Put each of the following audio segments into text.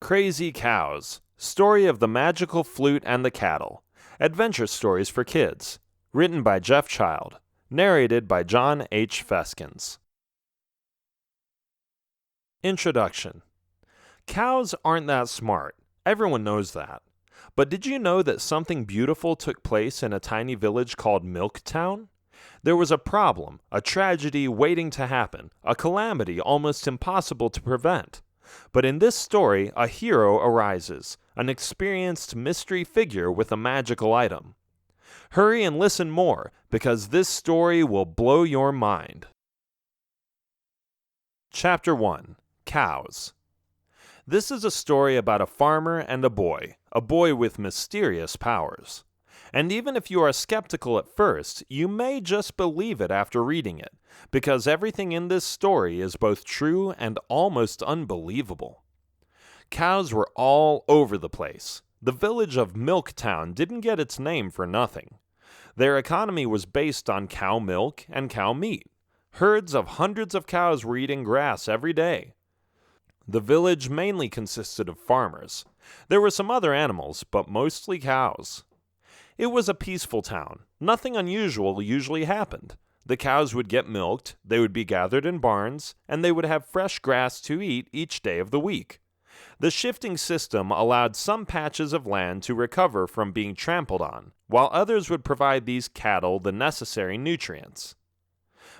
Crazy Cows, Story of the Magical Flute and the Cattle. Adventure Stories for Kids. Written by Jeff Child. Narrated by John H. Feskins. Introduction. Cows aren't that smart. Everyone knows that. But did you know that something beautiful took place in a tiny village called Milktown? There was a problem, a tragedy waiting to happen, a calamity almost impossible to prevent. But in this story, a hero arises, an experienced mystery figure with a magical item. Hurry and listen more, because this story will blow your mind. Chapter 1. Cows. This is a story about a farmer and a boy with mysterious powers. And even if you are skeptical at first, you may just believe it after reading it, because everything in this story is both true and almost unbelievable. Cows were all over the place. The village of Milktown didn't get its name for nothing. Their economy was based on cow milk and cow meat. Herds of hundreds of cows were eating grass every day. The village mainly consisted of farmers. There were some other animals, but mostly cows. It was a peaceful town. Nothing unusual usually happened. The cows would get milked, they would be gathered in barns, and they would have fresh grass to eat each day of the week. The shifting system allowed some patches of land to recover from being trampled on, while others would provide these cattle the necessary nutrients.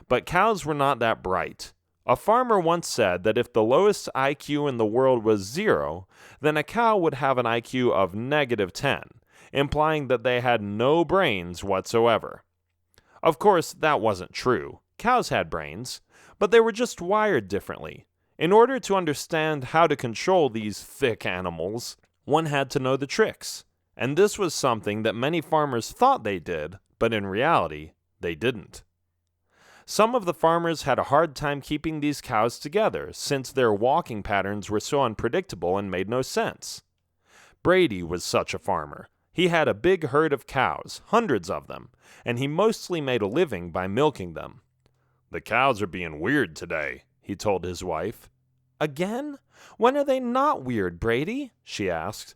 But cows were not that bright. A farmer once said that if the lowest IQ in the world was 0, then a cow would have an IQ of -10. Implying that they had no brains whatsoever. Of course, that wasn't true. Cows had brains, but they were just wired differently. In order to understand how to control these thick animals, one had to know the tricks. And this was something that many farmers thought they did, but in reality, they didn't. Some of the farmers had a hard time keeping these cows together, since their walking patterns were so unpredictable and made no sense. Brady was such a farmer. He had a big herd of cows, hundreds of them, and he mostly made a living by milking them. "The cows are being weird today," he told his wife. "Again? When are they not weird, Brady?" she asked.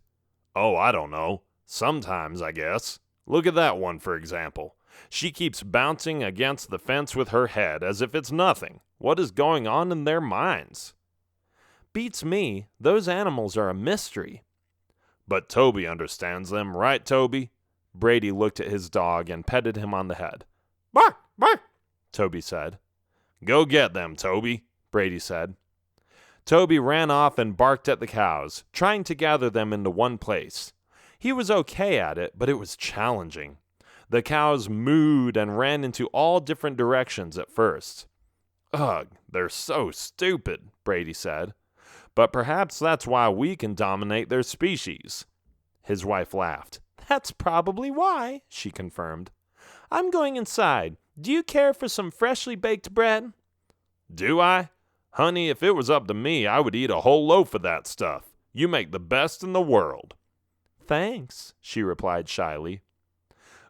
"Oh, I don't know. Sometimes, I guess. Look at that one, for example. She keeps bouncing against the fence with her head as if it's nothing. What is going on in their minds?" "Beats me. Those animals are a mystery." "But Toby understands them, right, Toby?" Brady looked at his dog and petted him on the head. "Bark, bark," Toby said. "Go get them, Toby," Brady said. Toby ran off and barked at the cows, trying to gather them into one place. He was okay at it, but it was challenging. The cows mooed and ran into all different directions at first. "Ugh, they're so stupid," Brady said. "But perhaps that's why we can dominate their species." His wife laughed. "That's probably why," she confirmed. "I'm going inside. Do you care for some freshly baked bread?" "Do I? Honey, if it was up to me, I would eat a whole loaf of that stuff. You make the best in the world." "Thanks," she replied shyly.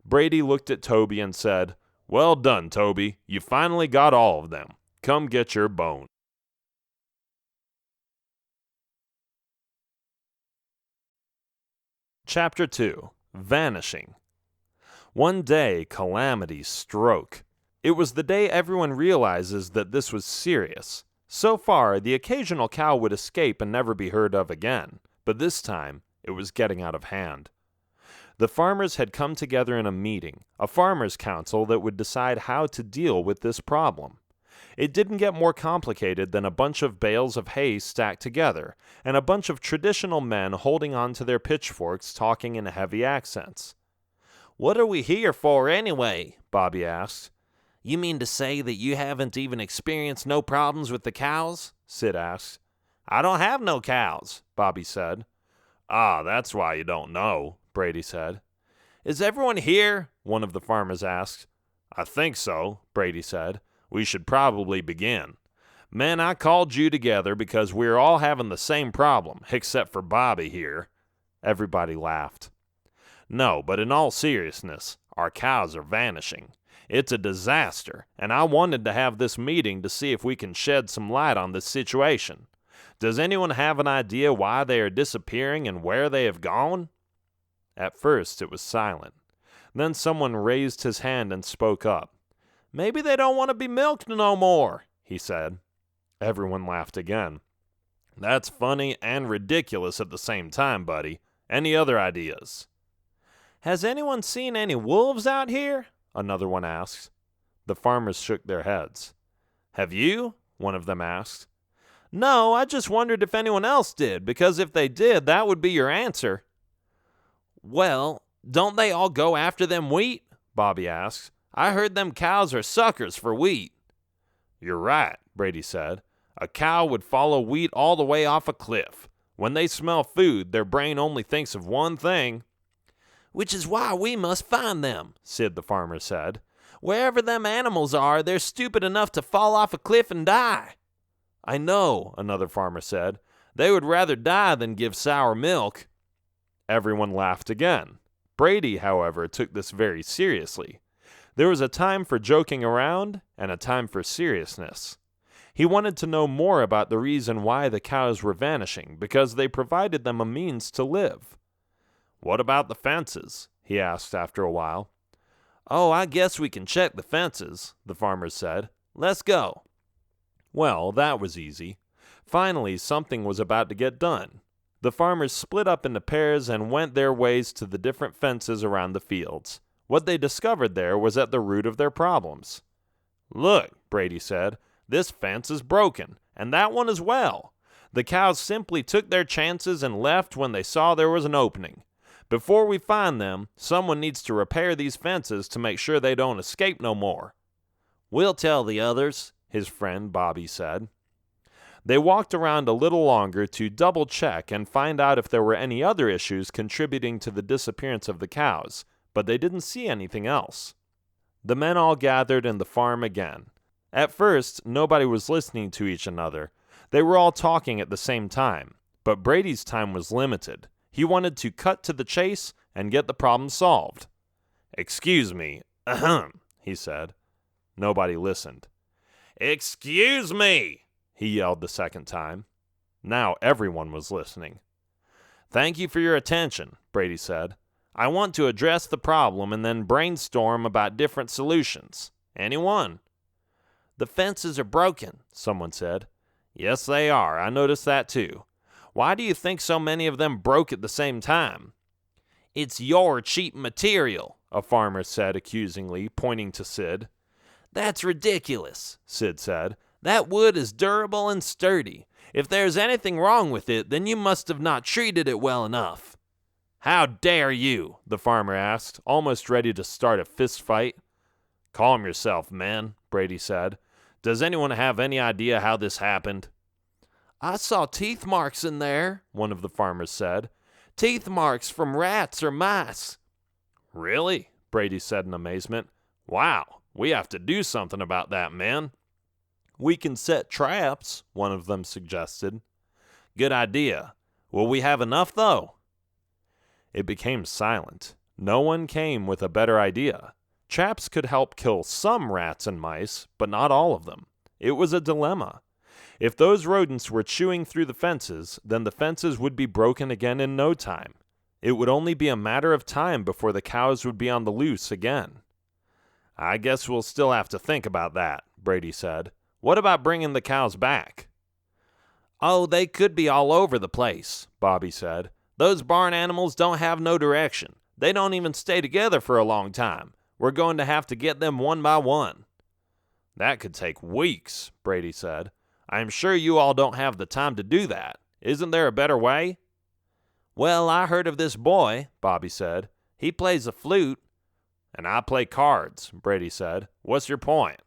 Brady looked at Toby and said, "Well done, Toby. You finally got all of them. Come get your bone." Chapter 2. Vanishing. One day, calamity struck. It was the day everyone realizes that this was serious. So far, the occasional cow would escape and never be heard of again, but this time, it was getting out of hand. The farmers had come together in a meeting, a farmers' council that would decide how to deal with this problem. It didn't get more complicated than a bunch of bales of hay stacked together, and a bunch of traditional men holding on to their pitchforks talking in heavy accents. "What are we here for anyway?" Bobby asked. "You mean to say that you haven't even experienced no problems with the cows?" Sid asked. "I don't have no cows," Bobby said. "Ah, that's why you don't know," Brady said. "Is everyone here?" one of the farmers asked. "I think so," Brady said. "We should probably begin. Men, I called you together because we're all having the same problem, except for Bobby here." Everybody laughed. "No, but in all seriousness, our cows are vanishing. It's a disaster, and I wanted to have this meeting to see if we can shed some light on this situation. Does anyone have an idea why they are disappearing and where they have gone?" At first it was silent. Then someone raised his hand and spoke up. "Maybe they don't want to be milked no more," he said. Everyone laughed again. "That's funny and ridiculous at the same time, buddy. Any other ideas?" "Has anyone seen any wolves out here?" another one asked. The farmers shook their heads. "Have you?" one of them asked. "No, I just wondered if anyone else did, because if they did, that would be your answer." "Well, don't they all go after them wheat?" Bobby asked. "I heard them cows are suckers for wheat." "You're right," Brady said. "A cow would follow wheat all the way off a cliff. When they smell food, their brain only thinks of one thing." "Which is why we must find them," Sid the farmer said. "Wherever them animals are, they're stupid enough to fall off a cliff and die." "I know," another farmer said. "They would rather die than give sour milk." Everyone laughed again. Brady, however, took this very seriously. There was a time for joking around and a time for seriousness. He wanted to know more about the reason why the cows were vanishing, because they provided them a means to live. "What about the fences?" he asked after a while. "Oh, I guess we can check the fences," the farmers said. "Let's go." Well, that was easy. Finally, something was about to get done. The farmers split up into pairs and went their ways to the different fences around the fields. What they discovered there was at the root of their problems. "Look," Brady said, "this fence is broken, and that one as well. The cows simply took their chances and left when they saw there was an opening. Before we find them, someone needs to repair these fences to make sure they don't escape no more." "We'll tell the others," his friend Bobby said. They walked around a little longer to double-check and find out if there were any other issues contributing to the disappearance of the cows, but they didn't see anything else. The men all gathered in the farm again. At first, nobody was listening to each another. They were all talking at the same time, but Brady's time was limited. He wanted to cut to the chase and get the problem solved. "Excuse me, ahem," he said. Nobody listened. "Excuse me!" he yelled the second time. Now everyone was listening. "Thank you for your attention," Brady said. "I want to address the problem and then brainstorm about different solutions. Anyone?" "The fences are broken," someone said. "Yes, they are. I noticed that too. Why do you think so many of them broke at the same time?" "It's your cheap material," a farmer said accusingly, pointing to Sid. "That's ridiculous," Sid said. "That wood is durable and sturdy. If there's anything wrong with it, then you must have not treated it well enough." "How dare you?" the farmer asked, almost ready to start a fist fight. "Calm yourself, men," Brady said. "Does anyone have any idea how this happened?" "I saw teeth marks in there," one of the farmers said. "Teeth marks from rats or mice." "Really?" Brady said in amazement. "Wow, we have to do something about that, men." "We can set traps," one of them suggested. "Good idea. Will we have enough, though?" It became silent. No one came with a better idea. Traps could help kill some rats and mice, but not all of them. It was a dilemma. If those rodents were chewing through the fences, then the fences would be broken again in no time. It would only be a matter of time before the cows would be on the loose again. "I guess we'll still have to think about that," Brady said. "What about bringing the cows back?" "Oh, they could be all over the place," Bobby said. "Those barn animals don't have no direction. They don't even stay together for a long time. We're going to have to get them one by one." "That could take weeks," Brady said. "I'm sure you all don't have the time to do that. Isn't there a better way?" "Well, I heard of this boy," Bobby said. "He plays the flute." "And I play cards," Brady said. "What's your point?"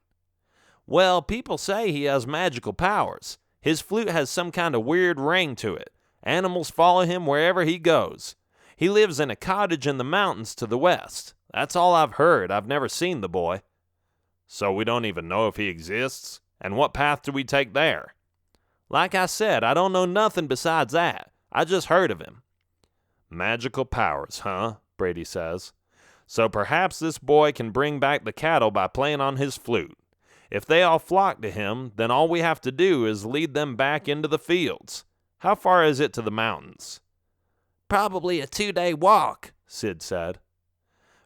"Well, people say he has magical powers. His flute has some kind of weird ring to it. Animals follow him wherever he goes. He lives in a cottage in the mountains to the west. That's all I've heard. I've never seen the boy." "So we don't even know if he exists? And what path do we take there?" "Like I said, I don't know nothing besides that. I just heard of him." "Magical powers, huh?" Brady says. "So perhaps this boy can bring back the cattle by playing on his flute. If they all flock to him, then all we have to do is lead them back into the fields. How far is it to the mountains?" "Probably a 2-day walk," Sid said.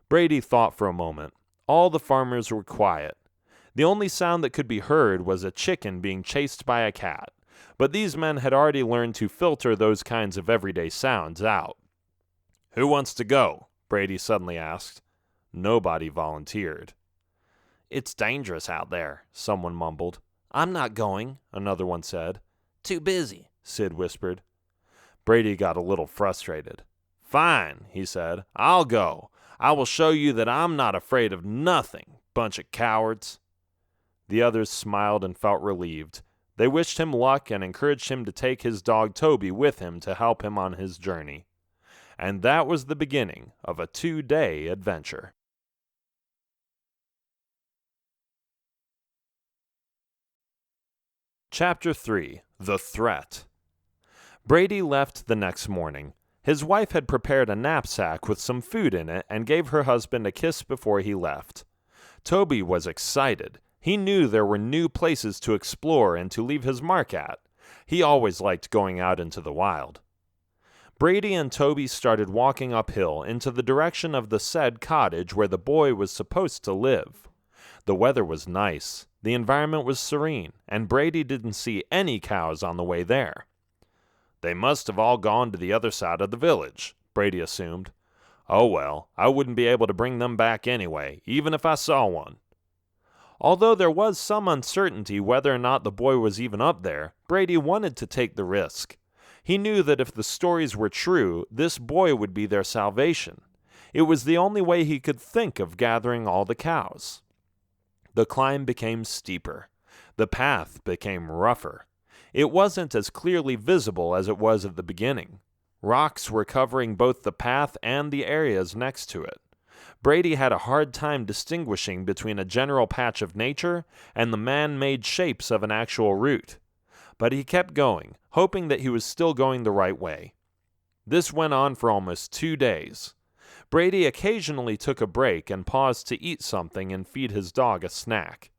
Brady thought for a moment. All the farmers were quiet. The only sound that could be heard was a chicken being chased by a cat, but these men had already learned to filter those kinds of everyday sounds out. "Who wants to go?" Brady suddenly asked. Nobody volunteered. "It's dangerous out there," someone mumbled. "I'm not going," another one said. "Too busy," Sid whispered. Brady got a little frustrated. "Fine," he said. "I'll go. I will show you that I'm not afraid of nothing, bunch of cowards." The others smiled and felt relieved. They wished him luck and encouraged him to take his dog Toby with him to help him on his journey. And that was the beginning of a 2-day adventure. Chapter 3: The Threat. Brady left the next morning. His wife had prepared a knapsack with some food in it and gave her husband a kiss before he left. Toby was excited. He knew there were new places to explore and to leave his mark at. He always liked going out into the wild. Brady and Toby started walking uphill into the direction of the said cottage where the boy was supposed to live. The weather was nice, the environment was serene, and Brady didn't see any cows on the way there. "They must have all gone to the other side of the village," Brady assumed. "Oh well, I wouldn't be able to bring them back anyway, even if I saw one." Although there was some uncertainty whether or not the boy was even up there, Brady wanted to take the risk. He knew that if the stories were true, this boy would be their salvation. It was the only way he could think of gathering all the cows. The climb became steeper. The path became rougher. It wasn't as clearly visible as it was at the beginning. Rocks were covering both the path and the areas next to it. Brady had a hard time distinguishing between a general patch of nature and the man-made shapes of an actual route. But he kept going, hoping that he was still going the right way. This went on for almost 2 days. Brady occasionally took a break and paused to eat something and feed his dog a snack.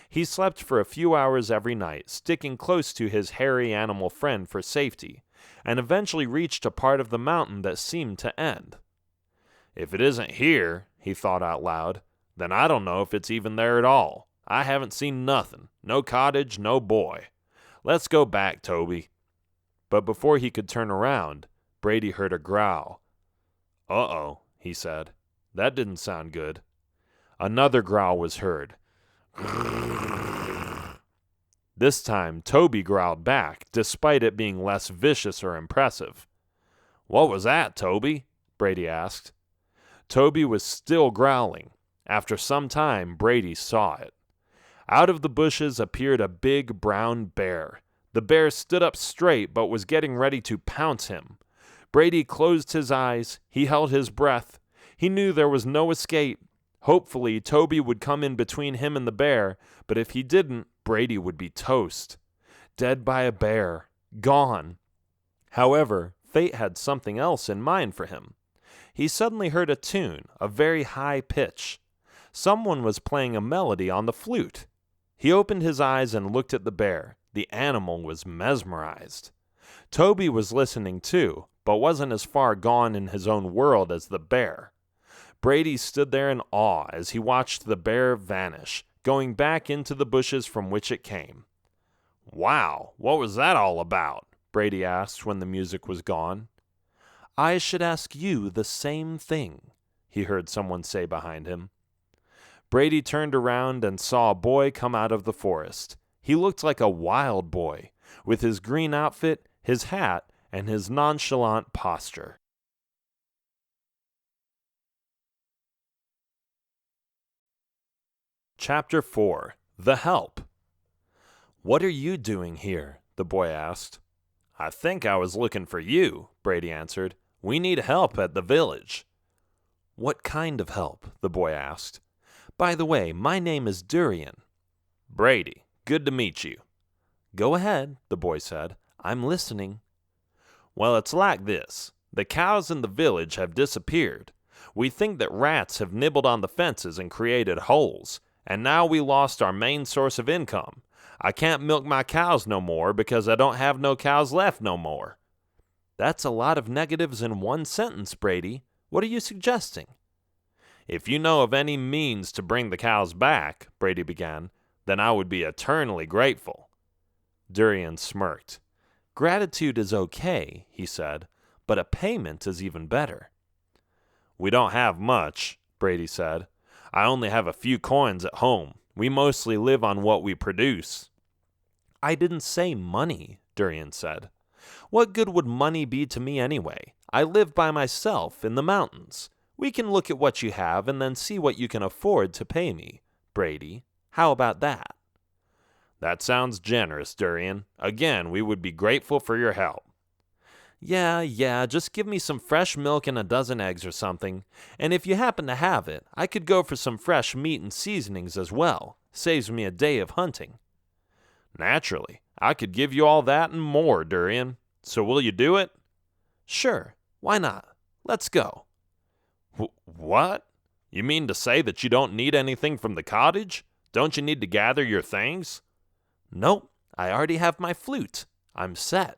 He slept for a few hours every night, sticking close to his hairy animal friend for safety, and eventually reached a part of the mountain that seemed to end. "If it isn't here," he thought out loud, "then I don't know if it's even there at all. I haven't seen nothing. No cottage, no boy. Let's go back, Toby." But before he could turn around, Brady heard a growl. "Uh-oh," he said. "That didn't sound good." Another growl was heard. This time, Toby growled back, despite it being less vicious or impressive. "What was that, Toby?" Brady asked. Toby was still growling. After some time, Brady saw it. Out of the bushes appeared a big brown bear. The bear stood up straight but was getting ready to pounce him. Brady closed his eyes. He held his breath. He knew there was no escape. Hopefully, Toby would come in between him and the bear, but if he didn't, Brady would be toast. Dead by a bear. Gone. However, fate had something else in mind for him. He suddenly heard a tune, a very high pitch. Someone was playing a melody on the flute. He opened his eyes and looked at the bear. The animal was mesmerized. Toby was listening too, but wasn't as far gone in his own world as the bear. Brady stood there in awe as he watched the bear vanish, going back into the bushes from which it came. "Wow, what was that all about?" Brady asked when the music was gone. "I should ask you the same thing," he heard someone say behind him. Brady turned around and saw a boy come out of the forest. He looked like a wild boy, with his green outfit, his hat, and his nonchalant posture. Chapter 4: The Help. "What are you doing here?" the boy asked. "I think I was looking for you," Brady answered. "We need help at the village." "What kind of help?" the boy asked. "By the way, my name is Durian." "Brady, good to meet you." "Go ahead," the boy said. "I'm listening." "Well, it's like this. The cows in the village have disappeared. We think that rats have nibbled on the fences and created holes, And now we lost our main source of income. I can't milk my cows no more because I don't have no cows left no more." That's a lot of negatives in one sentence, Brady. What are you suggesting? "If you know of any means to bring the cows back," Brady began, "then I would be eternally grateful." Durian smirked. "Gratitude is okay," he said, "but a payment is even better." "We don't have much," Brady said. "I only have a few coins at home. We mostly live on what we produce." "I didn't say money," Durian said. "What good would money be to me anyway? I live by myself in the mountains. We can look at what you have and then see what you can afford to pay me, Brady. How about that?" "That sounds generous, Durian. Again, we would be grateful for your help." Yeah, just give me some fresh milk and a dozen eggs or something. And if you happen to have it, I could go for some fresh meat and seasonings as well. Saves me a day of hunting." "Naturally. I could give you all that and more, Durian. So will you do it?" "Sure. Why not? Let's go." What? You mean to say that you don't need anything from the cottage? Don't you need to gather your things?" "Nope. I already have my flute. I'm set."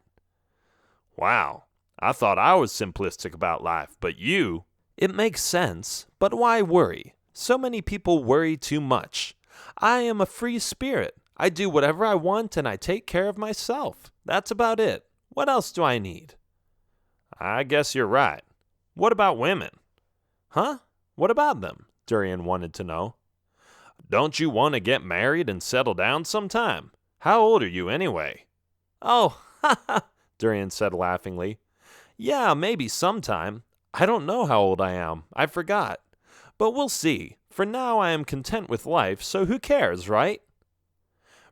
"Wow. I thought I was simplistic about life, but you—" "It makes sense, but why worry? So many people worry too much. I am a free spirit. I do whatever I want and I take care of myself. That's about it. What else do I need?" "I guess you're right. What about women?" "Huh? What about them?" Durian wanted to know. "Don't you want to get married and settle down sometime? How old are you anyway?" "Oh, ha ha," Durian said laughingly. "Yeah, maybe sometime. I don't know how old I am. I forgot. But we'll see. For now I am content with life, so who cares, right?"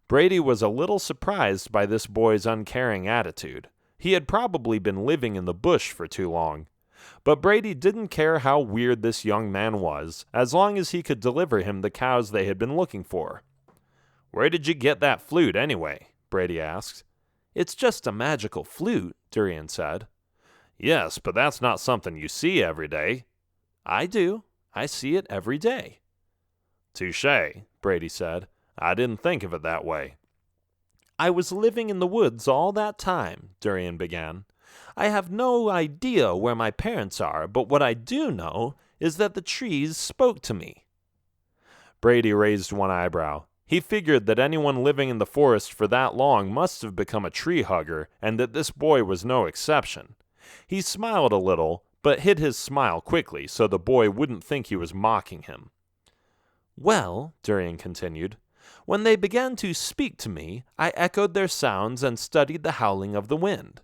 Brady was a little surprised by this boy's uncaring attitude. He had probably been living in the bush for too long. But Brady didn't care how weird this young man was, as long as he could deliver him the cows they had been looking for. "Where did you get that flute, anyway?" Brady asked. "It's just a magical flute," Durian said. "Yes, but that's not something you see every day." "I do. I see it every day." "Touché," Brady said. "I didn't think of it that way." "I was living in the woods all that time," Durian began. "I have no idea where my parents are, but what I do know is that the trees spoke to me." Brady raised one eyebrow. He figured that anyone living in the forest for that long must have become a tree hugger, and that this boy was no exception. He smiled a little, but hid his smile quickly so the boy wouldn't think he was mocking him. "Well," Durian continued, "when they began to speak to me, I echoed their sounds and studied the howling of the wind.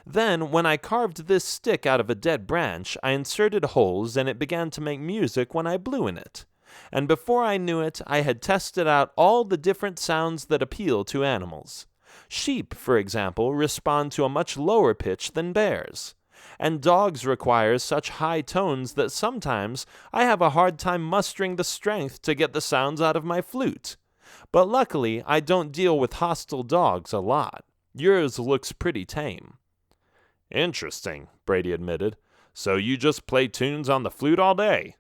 Then, when I carved this stick out of a dead branch, I inserted holes and it began to make music when I blew in it. And before I knew it, I had tested out all the different sounds that appeal to animals. Sheep, for example, respond to a much lower pitch than bears. And dogs require such high tones that sometimes I have a hard time mustering the strength to get the sounds out of my flute. But luckily, I don't deal with hostile dogs a lot. Yours looks pretty tame." "Interesting," Brady admitted. "So you just play tunes on the flute all day?"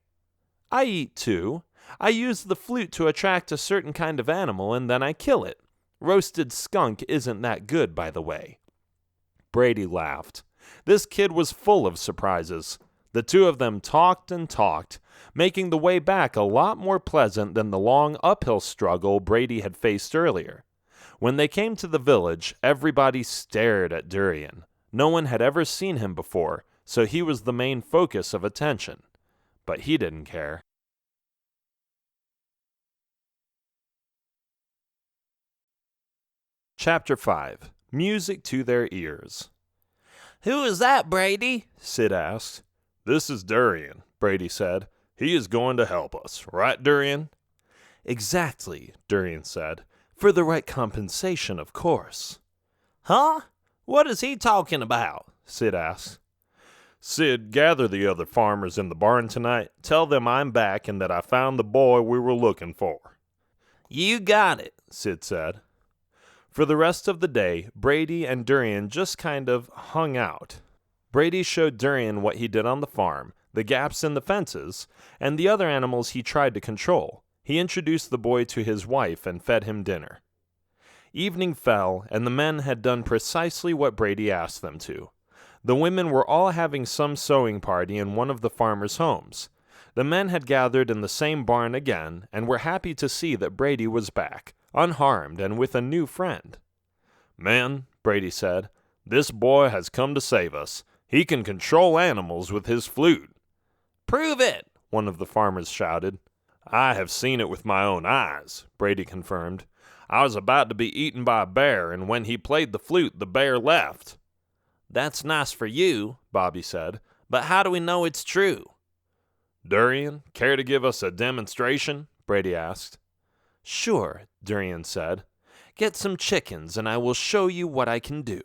"I eat too. I use the flute to attract a certain kind of animal and then I kill it. Roasted skunk isn't that good, by the way." Brady laughed. This kid was full of surprises. The two of them talked and talked, making the way back a lot more pleasant than the long uphill struggle Brady had faced earlier. When they came to the village, everybody stared at Durian. No one had ever seen him before, so he was the main focus of attention. But he didn't care. Chapter 5. Music to Their Ears. "Who is that, Brady?" Sid asked. "This is Durian," Brady said. "He is going to help us, right, Durian?" "Exactly," Durian said. "For the right compensation, of course." "Huh? What is he talking about?" Sid asked. "Sid, gather the other farmers in the barn tonight. Tell them I'm back and that I found the boy we were looking for." "You got it," Sid said. For the rest of the day, Brady and Durian just kind of hung out. Brady showed Durian what he did on the farm, the gaps in the fences, and the other animals he tried to control. He introduced the boy to his wife and fed him dinner. Evening fell, and the men had done precisely what Brady asked them to. The women were all having some sewing party in one of the farmers' homes. The men had gathered in the same barn again, and were happy to see that Brady was back, unharmed and with a new friend. "Men," Brady said, "this boy has come to save us. He can control animals with his flute." "Prove it," one of the farmers shouted. "I have seen it with my own eyes," Brady confirmed. "I was about to be eaten by a bear, and when he played the flute, the bear left." "That's nice for you," Bobby said, "but how do we know it's true?" "Durian, care to give us a demonstration?" Brady asked. "Sure," Durian said. "Get some chickens, and I will show you what I can do."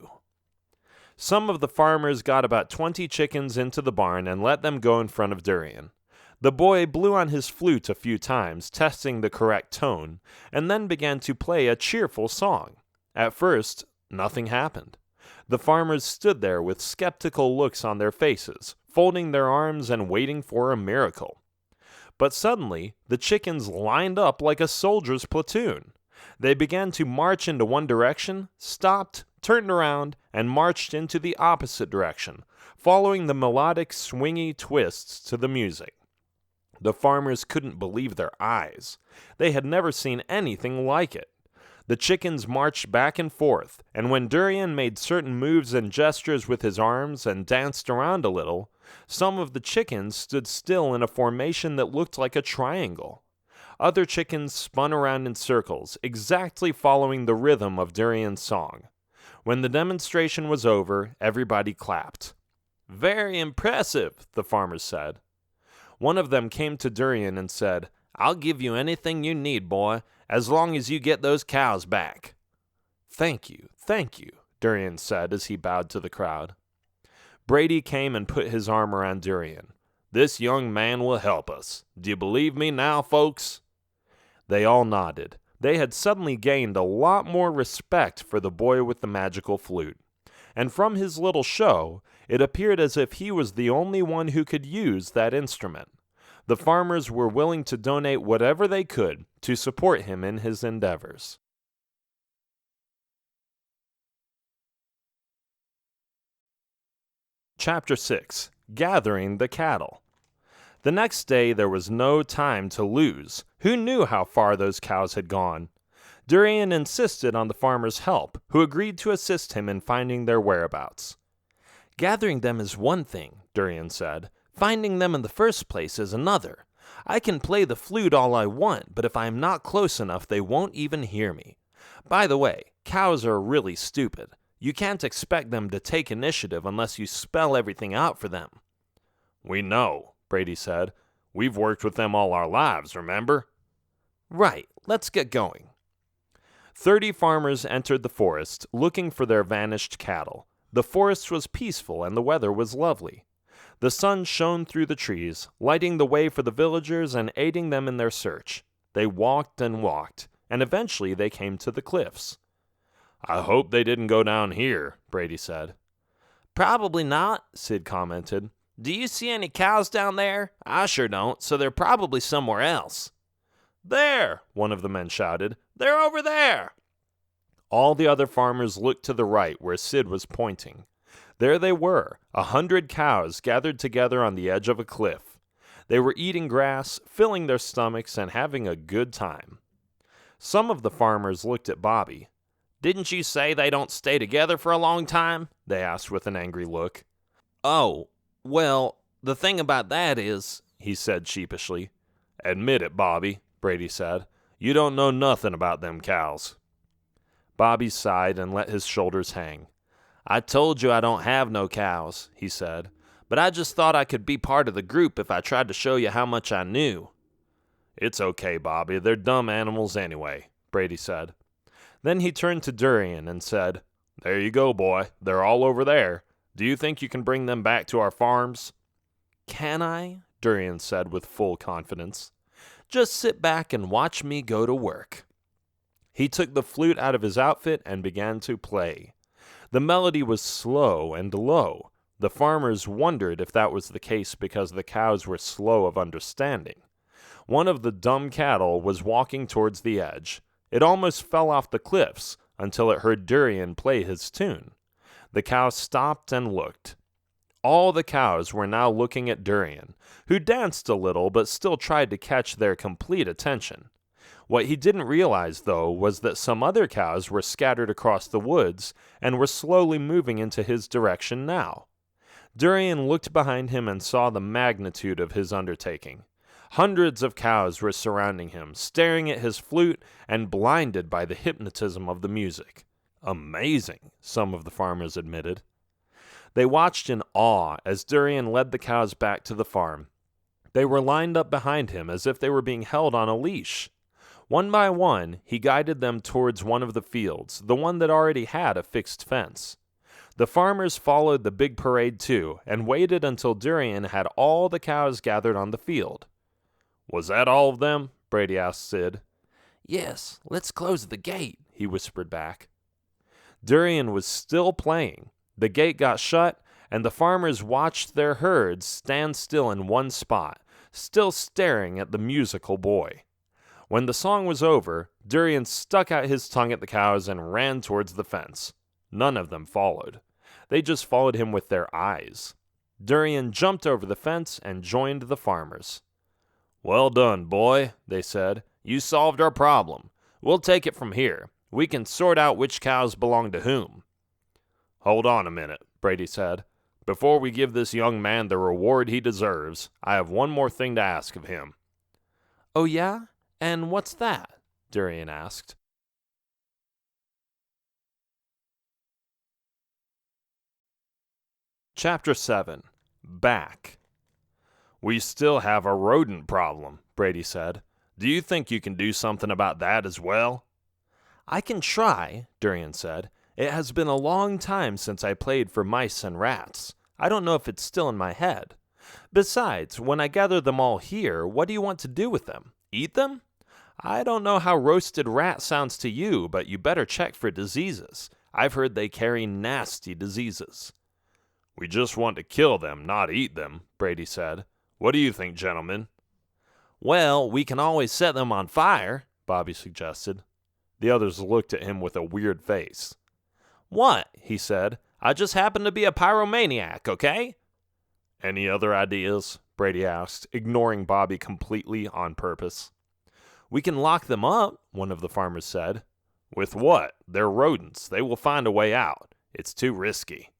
Some of the farmers got about 20 chickens into the barn and let them go in front of Durian. The boy blew on his flute a few times, testing the correct tone, and then began to play a cheerful song. At first, nothing happened. The farmers stood there with skeptical looks on their faces, folding their arms and waiting for a miracle. But suddenly, the chickens lined up like a soldier's platoon. They began to march into one direction, stopped, turned around, and marched into the opposite direction, following the melodic, swingy twists to the music. The farmers couldn't believe their eyes. They had never seen anything like it. The chickens marched back and forth, and when Durian made certain moves and gestures with his arms and danced around a little, some of the chickens stood still in a formation that looked like a triangle. Other chickens spun around in circles, exactly following the rhythm of Durian's song. When the demonstration was over, everybody clapped. "Very impressive," the farmers said. One of them came to Durian and said, "I'll give you anything you need, boy, as long as you get those cows back." Thank you, Durian said as he bowed to the crowd. Brady came and put his arm around Durian. "This young man will help us. Do you believe me now, folks?" They all nodded. They had suddenly gained a lot more respect for the boy with the magical flute. And from his little show, it appeared as if he was the only one who could use that instrument. The farmers were willing to donate whatever they could to support him in his endeavors. Chapter 6. Gathering the Cattle. The next day there was no time to lose. Who knew how far those cows had gone? Durian insisted on the farmer's help, who agreed to assist him in finding their whereabouts. "Gathering them is one thing," Durian said. "Finding them in the first place is another. I can play the flute all I want, but if I am not close enough, they won't even hear me. By the way, cows are really stupid. You can't expect them to take initiative unless you spell everything out for them." "We know," Brady said. "We've worked with them all our lives, remember?" "Right. Let's get going." 30 farmers entered the forest, looking for their vanished cattle. The forest was peaceful and the weather was lovely. The sun shone through the trees, lighting the way for the villagers and aiding them in their search. They walked and walked, and eventually they came to the cliffs. "I hope they didn't go down here," Brady said. "Probably not," Sid commented. "Do you see any cows down there? I sure don't, so they're probably somewhere else." "There!" one of the men shouted. "They're over there!" All the other farmers looked to the right where Sid was pointing. There they were, 100 cows gathered together on the edge of a cliff. They were eating grass, filling their stomachs, and having a good time. Some of the farmers looked at Bobby. "Didn't you say they don't stay together for a long time?" they asked with an angry look. "Oh, well, the thing about that is," he said sheepishly. "Admit it, Bobby," Brady said. "You don't know nothing about them cows." Bobby sighed and let his shoulders hang. "I told you I don't have no cows," he said. "But I just thought I could be part of the group if I tried to show you how much I knew." "It's okay, Bobby. They're dumb animals anyway," Brady said. Then he turned to Durian and said, "There you go, boy. They're all over there. Do you think you can bring them back to our farms?" "Can I?" Durian said with full confidence. "Just sit back and watch me go to work." He took the flute out of his outfit and began to play. The melody was slow and low. The farmers wondered if that was the case because the cows were slow of understanding. One of the dumb cattle was walking towards the edge. It almost fell off the cliffs until it heard Durian play his tune. The cow stopped and looked. All the cows were now looking at Durian, who danced a little but still tried to catch their complete attention. What he didn't realize, though, was that some other cows were scattered across the woods and were slowly moving into his direction now. Durian looked behind him and saw the magnitude of his undertaking. Hundreds of cows were surrounding him, staring at his flute and blinded by the hypnotism of the music. Amazing, some of the farmers admitted. They watched in awe as Durian led the cows back to the farm. They were lined up behind him as if they were being held on a leash. One by one, he guided them towards one of the fields, the one that already had a fixed fence. The farmers followed the big parade too, and waited until Durian had all the cows gathered on the field. "Was that all of them?" Brady asked Sid. "Yes, let's close the gate," he whispered back. Durian was still playing. The gate got shut, and the farmers watched their herds stand still in one spot, still staring at the musical boy. When the song was over, Durian stuck out his tongue at the cows and ran towards the fence. None of them followed. They just followed him with their eyes. Durian jumped over the fence and joined the farmers. "Well done, boy," they said. "You solved our problem. We'll take it from here. We can sort out which cows belong to whom." "Hold on a minute," Brady said. "Before we give this young man the reward he deserves, I have one more thing to ask of him." "Oh yeah? And what's that?" Durian asked. Chapter 7. Back. "We still have a rodent problem," Brady said. "Do you think you can do something about that as well?" "I can try," Durian said. "It has been a long time since I played for mice and rats. I don't know if it's still in my head. Besides, when I gather them all here, what do you want to do with them? Eat them? I don't know how roasted rat sounds to you, but you better check for diseases. I've heard they carry nasty diseases." "We just want to kill them, not eat them," Brady said. "What do you think, gentlemen?" "Well, we can always set them on fire," Bobby suggested. The others looked at him with a weird face. "What?" he said. "I just happen to be a pyromaniac, okay?" "Any other ideas?" Brady asked, ignoring Bobby completely on purpose. "We can lock them up," one of the farmers said. "With what? They're rodents. They will find a way out. It's too risky."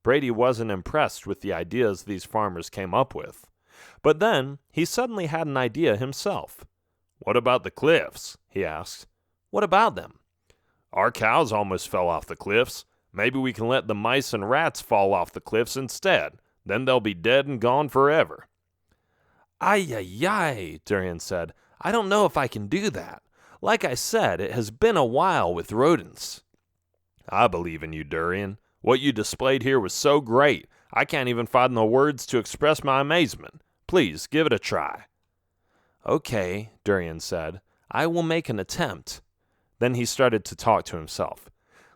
Brady wasn't impressed with the ideas these farmers came up with. But then, he suddenly had an idea himself. "What about the cliffs?" he asked. "What about them?" "Our cows almost fell off the cliffs. Maybe we can let the mice and rats fall off the cliffs instead. Then they'll be dead and gone forever." "Ay, ay, ay," Durian said. "I don't know if I can do that. Like I said, it has been a while with rodents." "I believe in you, Durian. What you displayed here was so great, I can't even find the words to express my amazement. Please, give it a try." "Okay," Durian said. "I will make an attempt." Then he started to talk to himself.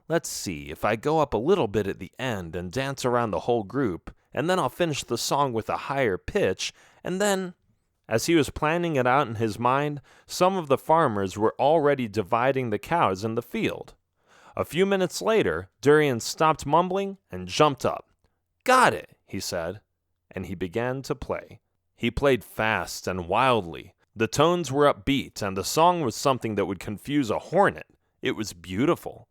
"Let's see, if I go up a little bit at the end and dance around the whole group, and then I'll finish the song with a higher pitch, and then—" As he was planning it out in his mind, some of the farmers were already dividing the cows in the field. A few minutes later, Durian stopped mumbling and jumped up. "Got it," he said, and he began to play. He played fast and wildly. The tones were upbeat, and the song was something that would confuse a hornet. It was beautiful.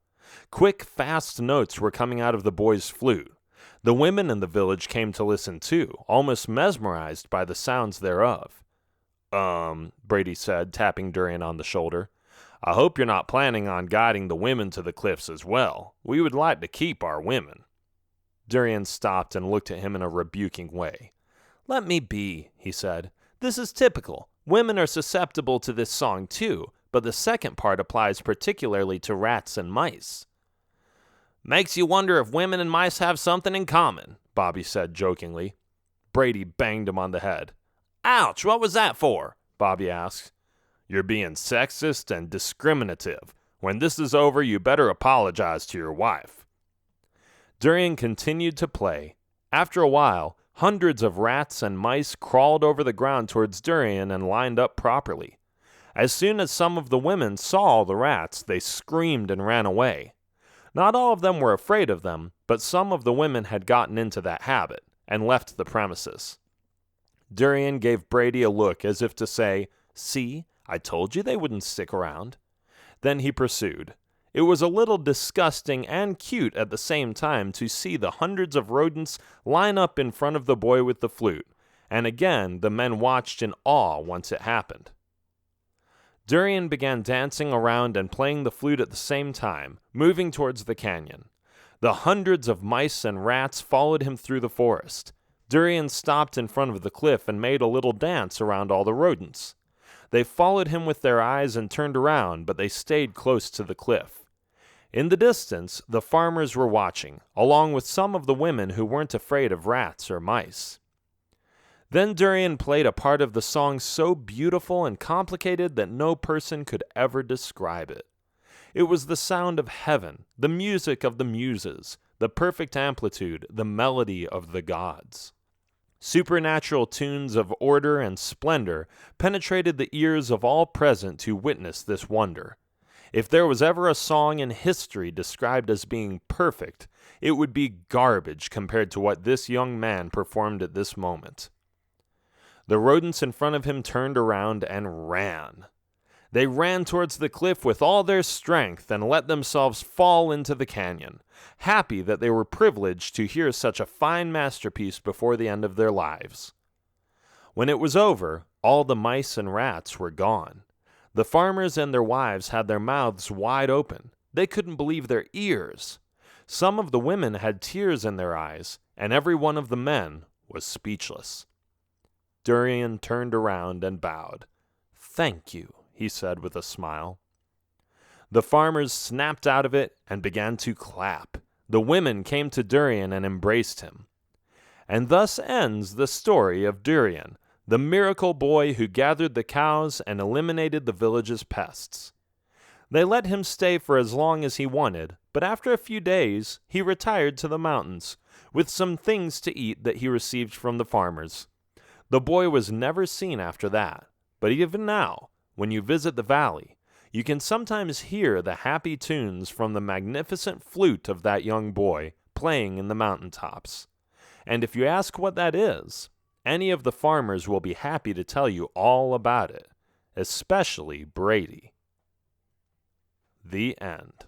Quick, fast notes were coming out of the boy's flute. The women in the village came to listen too, almost mesmerized by the sounds thereof. Brady said, tapping Durian on the shoulder. "I hope you're not planning on guiding the women to the cliffs as well. We would like to keep our women." Durian stopped and looked at him in a rebuking way. "Let me be," he said. "This is typical. Women are susceptible to this song too, but the second part applies particularly to rats and mice." "Makes you wonder if women and mice have something in common," Bobby said jokingly. Brady banged him on the head. "Ouch, what was that for?" Bobby asked. "You're being sexist and discriminative. When this is over, you better apologize to your wife." Durian continued to play. After a while, Hundreds of rats and mice crawled over the ground towards Durian and lined up properly. As soon as some of the women saw the rats, they screamed and ran away. Not all of them were afraid of them, but some of the women had gotten into that habit and left the premises. Durian gave Brady a look as if to say, "See, I told you they wouldn't stick around." Then he pursued. It was a little disgusting and cute at the same time to see the hundreds of rodents line up in front of the boy with the flute, and again the men watched in awe once it happened. Durian began dancing around and playing the flute at the same time, moving towards the canyon. The hundreds of mice and rats followed him through the forest. Durian stopped in front of the cliff and made a little dance around all the rodents. They followed him with their eyes and turned around, but they stayed close to the cliff. In the distance, the farmers were watching, along with some of the women who weren't afraid of rats or mice. Then Durian played a part of the song so beautiful and complicated that no person could ever describe it. It was the sound of heaven, the music of the muses, the perfect amplitude, the melody of the gods. Supernatural tunes of order and splendor penetrated the ears of all present to witness this wonder. If there was ever a song in history described as being perfect, it would be garbage compared to what this young man performed at this moment. The rodents in front of him turned around and ran. They ran towards the cliff with all their strength and let themselves fall into the canyon, happy that they were privileged to hear such a fine masterpiece before the end of their lives. When it was over, all the mice and rats were gone. The farmers and their wives had their mouths wide open. They couldn't believe their ears. Some of the women had tears in their eyes, and every one of the men was speechless. Durian turned around and bowed. "Thank you," he said with a smile. The farmers snapped out of it and began to clap. The women came to Durian and embraced him. And thus ends the story of Durian, the miracle boy who gathered the cows and eliminated the village's pests. They let him stay for as long as he wanted, but after a few days, he retired to the mountains, with some things to eat that he received from the farmers. The boy was never seen after that, but even now, when you visit the valley, you can sometimes hear the happy tunes from the magnificent flute of that young boy playing in the mountaintops. And if you ask what that is, any of the farmers will be happy to tell you all about it, especially Brady. The end.